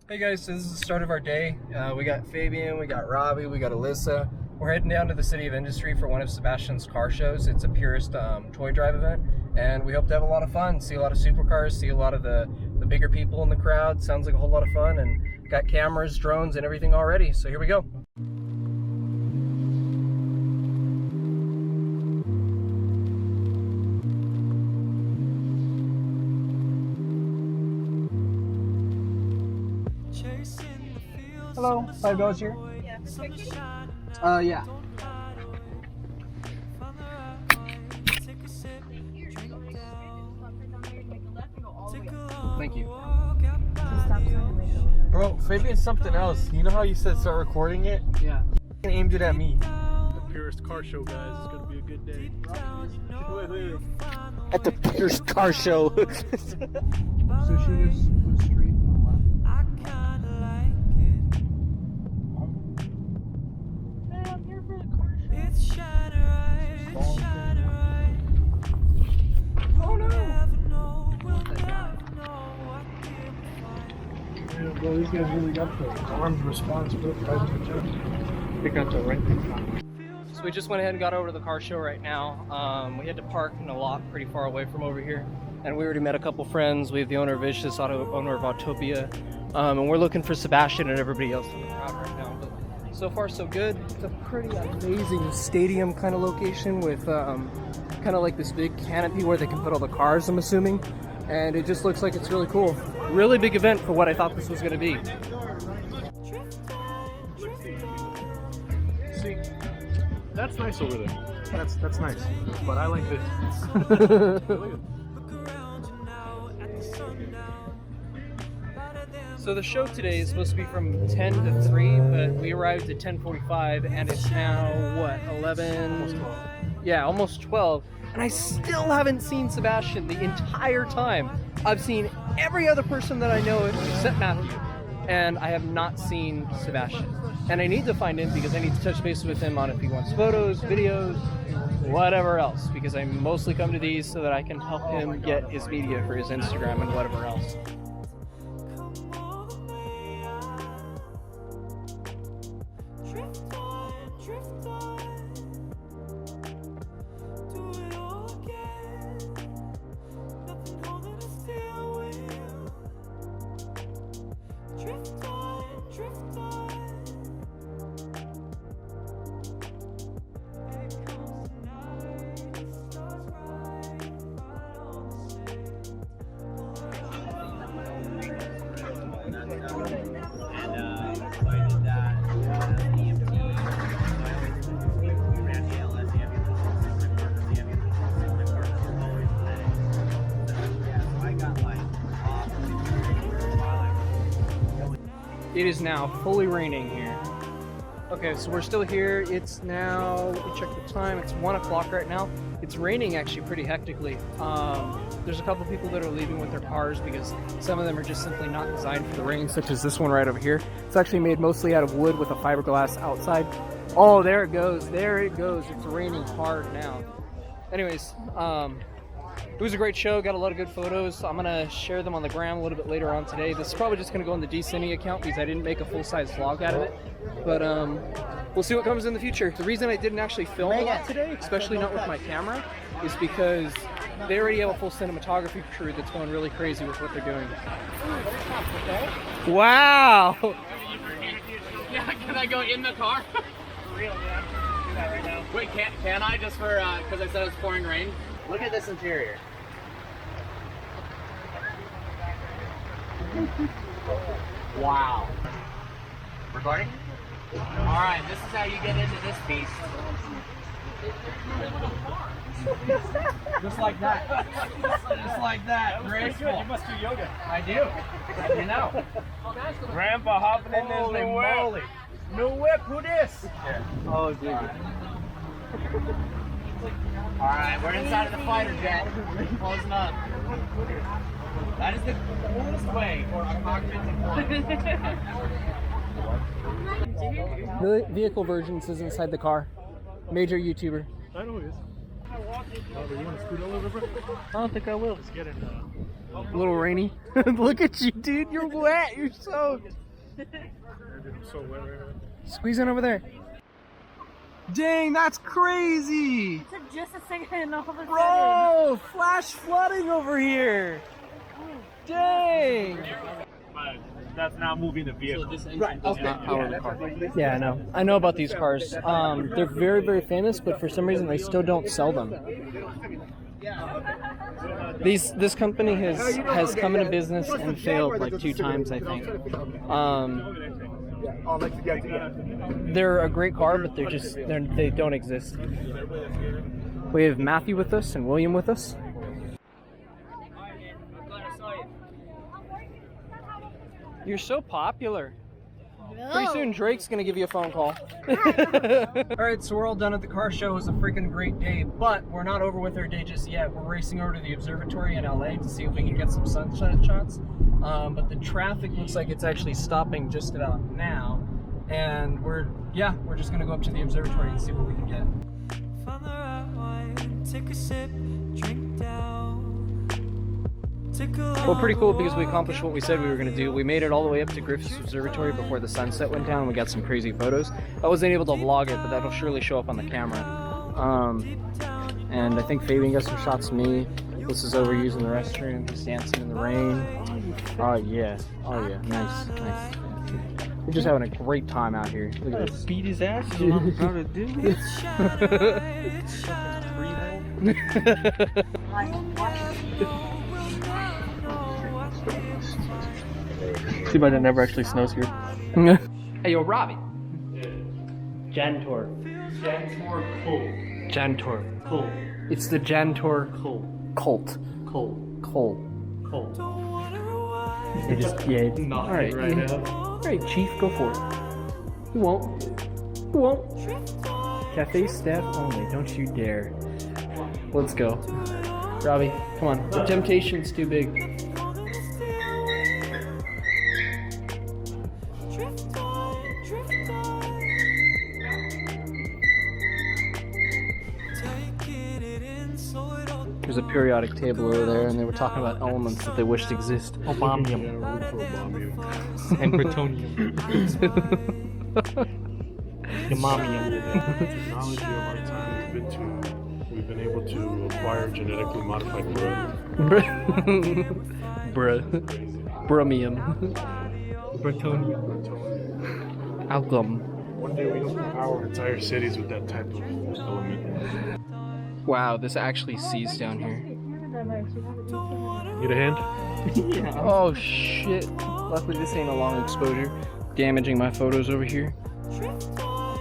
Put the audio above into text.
Hey guys, so this is the start of our day. We got Fabian, we got Robbie, we got Alissa. We're heading down to the City of Industry for one of Sebastian's car shows. It's a Purist toy drive event, and we hope to have a lot of fun, see a lot of supercars, see a lot of the bigger people in the crowd. Sounds like a whole lot of fun, and got cameras, drones, and everything already, so here we go. Hello, $5 here? Yeah. Yeah. Thank you. Bro, Fabian's something else. You know how you said start recording it? Yeah. He aimed it at me. The Purist Car Show, guys. It's gonna be a good day. Wait. At the Purist Car Show. So shoot us straight on the left. I'm here for the car show. Oh no! Yeah, bro, these guys really got the armed response. They got the right thing. So we just went ahead and got over to the car show right now. We had to park in a lot pretty far away from over here. And we already met a couple friends. We have the owner of Vicious, owner of Autopia. And we're looking for Sebastian and everybody else in the crowd right now. But so far so good. It's a pretty amazing stadium kind of location with kind of like this big canopy where they can put all the cars, I'm assuming. And it just looks like it's really cool. Really big event for what I thought this was going to be. See, that's nice over there. That's nice. But I like this. So the show today is supposed to be from 10 to 3, but we arrived at 10:45 and it's now, what, 11? Almost 12. Yeah, almost 12. And I still haven't seen Sebastian the entire time. I've seen every other person that I know except Matthew, and I have not seen Sebastian. And I need to find him because I need to touch base with him on if he wants photos, videos, whatever else, because I mostly come to these so that I can help him get his media for his Instagram and whatever else. It is now fully raining here. Okay, so we're still here. It's now, let me check the time, it's 1 o'clock right now. It's raining actually pretty hectically. There's a couple people that are leaving with their cars because some of them are just simply not designed for the rain, such as this one right over here. It's actually made mostly out of wood with a fiberglass outside. Oh, there it goes, there it goes. It's raining hard now. Anyways, it was a great show, got a lot of good photos. I'm gonna share them on the gram a little bit later on today. This is probably just gonna go on the DCine account because I didn't make a full-size vlog out of it. But we'll see what comes in the future. The reason I didn't actually film a lot today, especially not with my camera, is because they already have a full cinematography crew that's going really crazy with what they're doing. Wow! Yeah, can I go in the car? For real, yeah. Do that right now. Wait, can I just for, because I said it was pouring rain? Look at this interior. Wow. Recording? Alright, this is how you get into this piece. Just like that. Just like that. Graceful. You must do yoga. I do. You know. Grandpa hopping in this new whip. New whip, who this? Yeah. Oh, dude. Alright, we're inside of the fighter jet. Closing up. That is the coolest way for a cockpit to fly. The vehicle version is inside the car. Major YouTuber. I know who it is. I don't think I will. Let's get in. A little rainy. Look at you, dude. You're wet. You're soaked. I'm so wet right now. Squeeze in over there. Dang, that's crazy. It took just a second and all of a sudden. Bro, flash flooding over here. Dang. But that's not moving the vehicle. Right. Okay. Yeah, I know. I know about these cars. They're very, very famous, but for some reason they still don't sell them. This company has come into business and failed like 2 times, I think. They're a great car, but they don't exist. We have Matthew with us and William with us. You're so popular. Pretty soon Drake's gonna give you a phone call. Alright, so we're all done at the car show. It was a freaking great day, but we're not over with our day just yet. We're racing over to the observatory in LA to see if we can get some sunset shots. But the traffic looks like it's actually stopping just about now. And we're just gonna go up to the observatory and see what we can get. Found the right wine, take a sip, drink down. Well, pretty cool because we accomplished what we said we were going to do. We made it all the way up to Griffith's Observatory before the sunset went down. We got some crazy photos. I wasn't able to vlog it, but that'll surely show up on the camera. And I think Fabian got some shots of me. This is over using the restroom. He's dancing in the rain. Oh yeah. Oh yeah. Nice. Nice. We're just having a great time out here. Look at this. Beat his ass. So I'm proud to do it. Too bad it never actually snows here. Hey, yo, Robbie. Yeah. Jantor. Jantor Cole. Jantor. Cole. It's the Jantor Cole. cult. Cole. Cole. Cole. It is, yeah. Not All right. right now. All right, Chief, go for it. You won't. You won't. Cafe staff only. Don't you dare. Let's go. Robbie, come on. The temptation's too big. There's a periodic table over there, and they were talking about elements that they wished exist. Obamium. And Britonium. Yamamium. The technology of our time has been we've been able to acquire genetically modified growth. Bromium. Britonium. Algum. One day we hope to power entire cities with that type of element. Wow, this actually sees down here. Need a hand? Oh shit. Luckily this ain't a long exposure. Damaging my photos over here. Drift on,